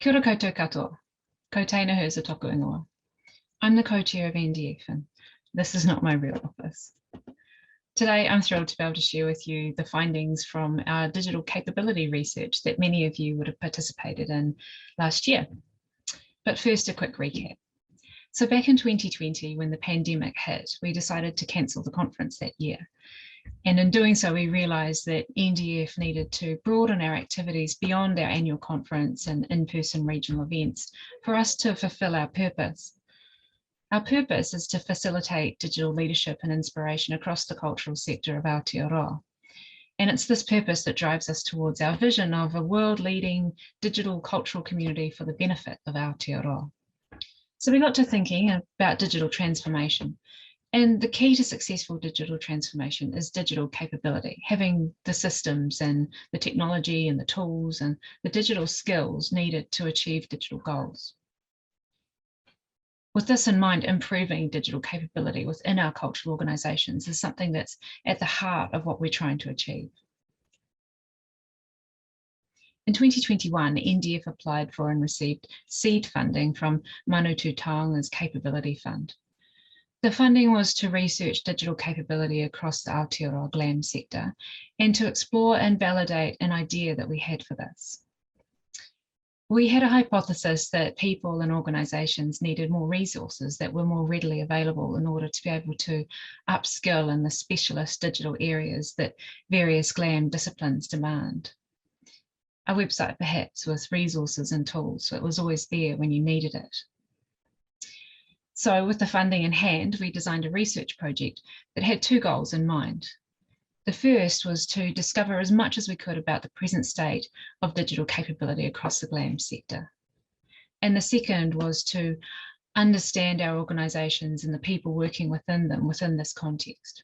Kia ora koutou katoa. Ko Teina, Herzer toku ingoa. I'm the co-chair of NDF, and this is not my real office. Today, I'm thrilled to be able to share with you the findings from our digital capability research that many of you would have participated in last year. But first, a quick recap. So back in 2020, when the pandemic hit, we decided to cancel the conference that year. And in doing so, we realised that NDF needed to broaden our activities beyond our annual conference and in-person regional events for us to fulfil our purpose. Our purpose is to facilitate digital leadership and inspiration across the cultural sector of Aotearoa. And it's this purpose that drives us towards our vision of a world-leading digital cultural community for the benefit of Aotearoa. So we got to thinking about digital transformation. And the key to successful digital transformation is digital capability, having the systems and the technology and the tools and the digital skills needed to achieve digital goals. With this in mind, improving digital capability within our cultural organisations is something that's at the heart of what we're trying to achieve. In 2021, NDF applied for and received seed funding from Manawatu Taonga's Capability Fund. The funding was to research digital capability across the Aotearoa GLAM sector and to explore and validate an idea that we had for this. We had a hypothesis that people and organisations needed more resources that were more readily available in order to be able to upskill in the specialist digital areas that various GLAM disciplines demand. A website perhaps with resources and tools, so it was always there when you needed it. So with the funding in hand, we designed a research project that had two goals in mind. The first was to discover as much as we could about the present state of digital capability across the GLAM sector. And the second was to understand our organisations and the people working within them within this context.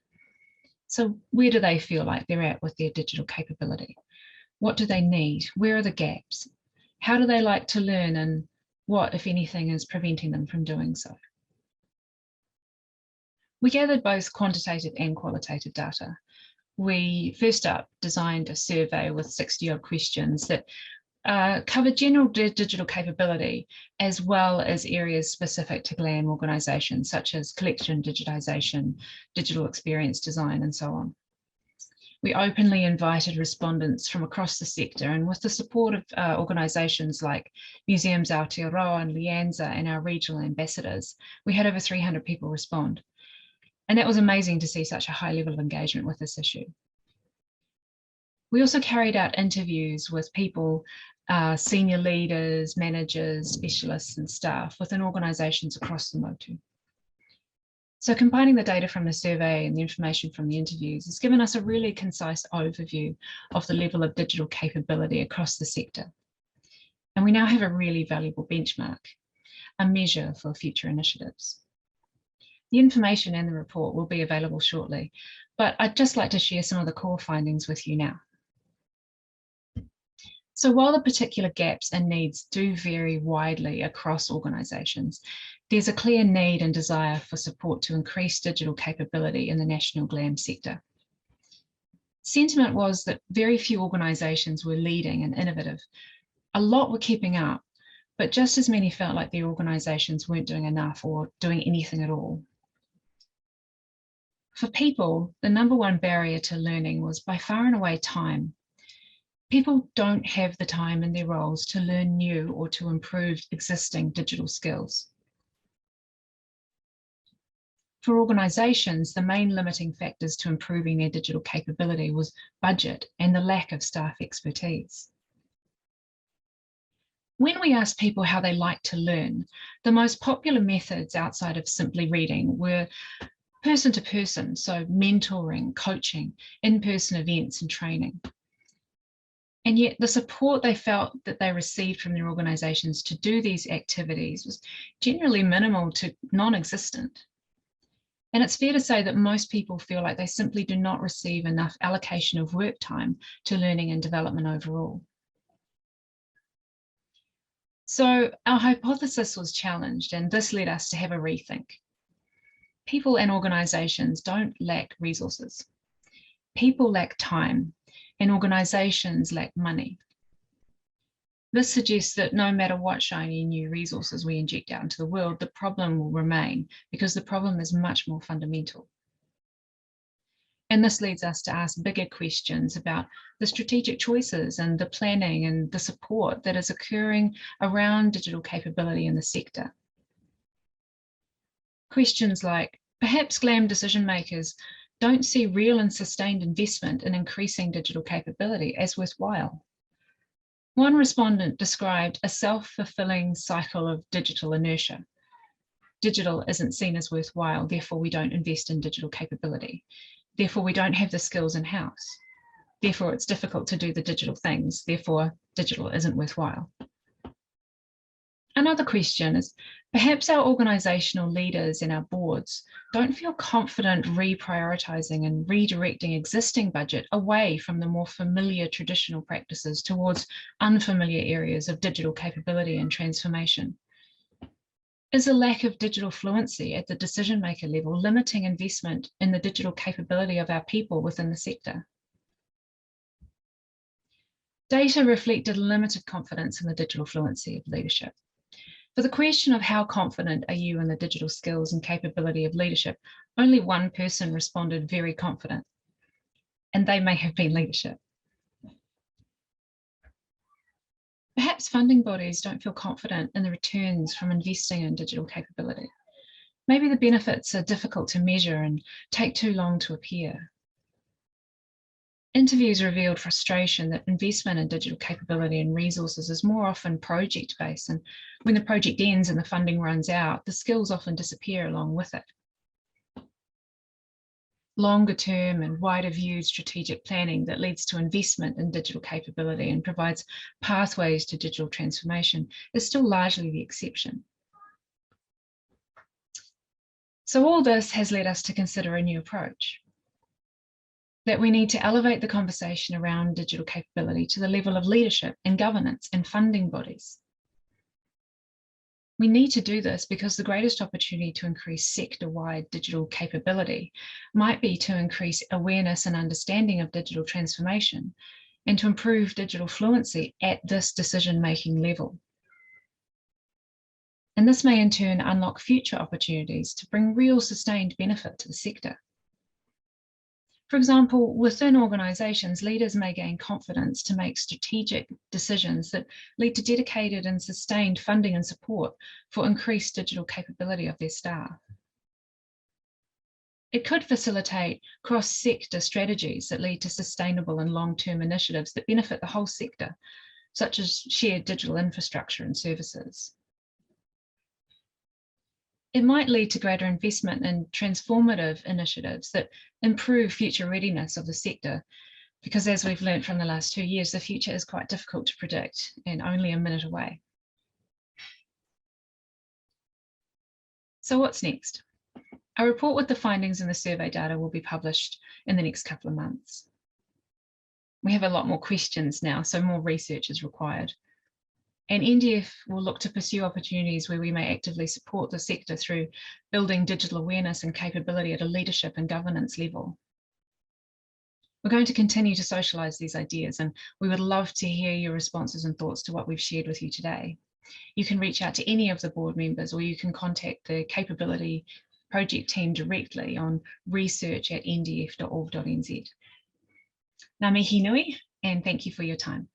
So where do they feel like they're at with their digital capability? What do they need? Where are the gaps? How do they like to learn, and what, if anything, is preventing them from doing so? We gathered both quantitative and qualitative data. We first up designed a survey with 60-odd questions that covered general digital capability as well as areas specific to GLAM organisations such as collection digitisation, digital experience design, and so on. We openly invited respondents from across the sector, and with the support of organisations like Museums Aotearoa and Lianza and our regional ambassadors, we had over 300 people respond. And that was amazing to see such a high level of engagement with this issue. We also carried out interviews with people, senior leaders, managers, specialists and staff within organisations across the motu. So combining the data from the survey and the information from the interviews has given us a really concise overview of the level of digital capability across the sector. And we now have a really valuable benchmark, a measure for future initiatives. The information and the report will be available shortly, but I'd just like to share some of the core findings with you now. So while the particular gaps and needs do vary widely across organisations, there's a clear need and desire for support to increase digital capability in the national GLAM sector. Sentiment was that very few organisations were leading and innovative. A lot were keeping up, but just as many felt like their organisations weren't doing enough or doing anything at all. For people, the number one barrier to learning was by far and away time. People don't have the time in their roles to learn new or to improve existing digital skills. For organisations, the main limiting factors to improving their digital capability was budget and the lack of staff expertise. When we asked people how they like to learn, the most popular methods outside of simply reading were person to person, so mentoring, coaching, in-person events and training. And yet the support they felt that they received from their organisations to do these activities was generally minimal to non-existent. And it's fair to say that most people feel like they simply do not receive enough allocation of work time to learning and development overall. So our hypothesis was challenged, and this led us to have a rethink. People and organisations don't lack resources. People lack time, and organisations lack money. This suggests that no matter what shiny new resources we inject out into the world, the problem will remain because the problem is much more fundamental. And this leads us to ask bigger questions about the strategic choices and the planning and the support that is occurring around digital capability in the sector. Questions like, perhaps GLAM decision makers don't see real and sustained investment in increasing digital capability as worthwhile. One respondent described a self-fulfilling cycle of digital inertia. Digital isn't seen as worthwhile, therefore we don't invest in digital capability. Therefore we don't have the skills in-house. Therefore it's difficult to do the digital things, therefore digital isn't worthwhile. Another question is, perhaps our organisational leaders and our boards don't feel confident reprioritising and redirecting existing budget away from the more familiar traditional practices towards unfamiliar areas of digital capability and transformation. Is a lack of digital fluency at the decision maker level limiting investment in the digital capability of our people within the sector? Data reflected limited confidence in the digital fluency of leadership. For the question of how confident are you in the digital skills and capability of leadership, only one person responded very confident, and they may have been leadership. Perhaps funding bodies don't feel confident in the returns from investing in digital capability. Maybe the benefits are difficult to measure and take too long to appear. Interviews revealed frustration that investment in digital capability and resources is more often project-based, and when the project ends and the funding runs out, the skills often disappear along with it. Longer term and wider viewed strategic planning that leads to investment in digital capability and provides pathways to digital transformation is still largely the exception. So all this has led us to consider a new approach. That we need to elevate the conversation around digital capability to the level of leadership and governance and funding bodies. We need to do this because the greatest opportunity to increase sector-wide digital capability might be to increase awareness and understanding of digital transformation and to improve digital fluency at this decision-making level. And this may in turn unlock future opportunities to bring real sustained benefit to the sector. For example, within organisations, leaders may gain confidence to make strategic decisions that lead to dedicated and sustained funding and support for increased digital capability of their staff. It could facilitate cross-sector strategies that lead to sustainable and long-term initiatives that benefit the whole sector, such as shared digital infrastructure and services. It might lead to greater investment in transformative initiatives that improve future readiness of the sector, because as we've learned from the last 2 years, the future is quite difficult to predict and only a minute away. So what's next? A report with the findings and the survey data will be published in the next couple of months. We have a lot more questions now, so more research is required. And NDF will look to pursue opportunities where we may actively support the sector through building digital awareness and capability at a leadership and governance level. We're going to continue to socialise these ideas, and we would love to hear your responses and thoughts to what we've shared with you today. You can reach out to any of the board members, or you can contact the capability project team directly on research@ndf.org.nz. Ngā mihi nui, and thank you for your time.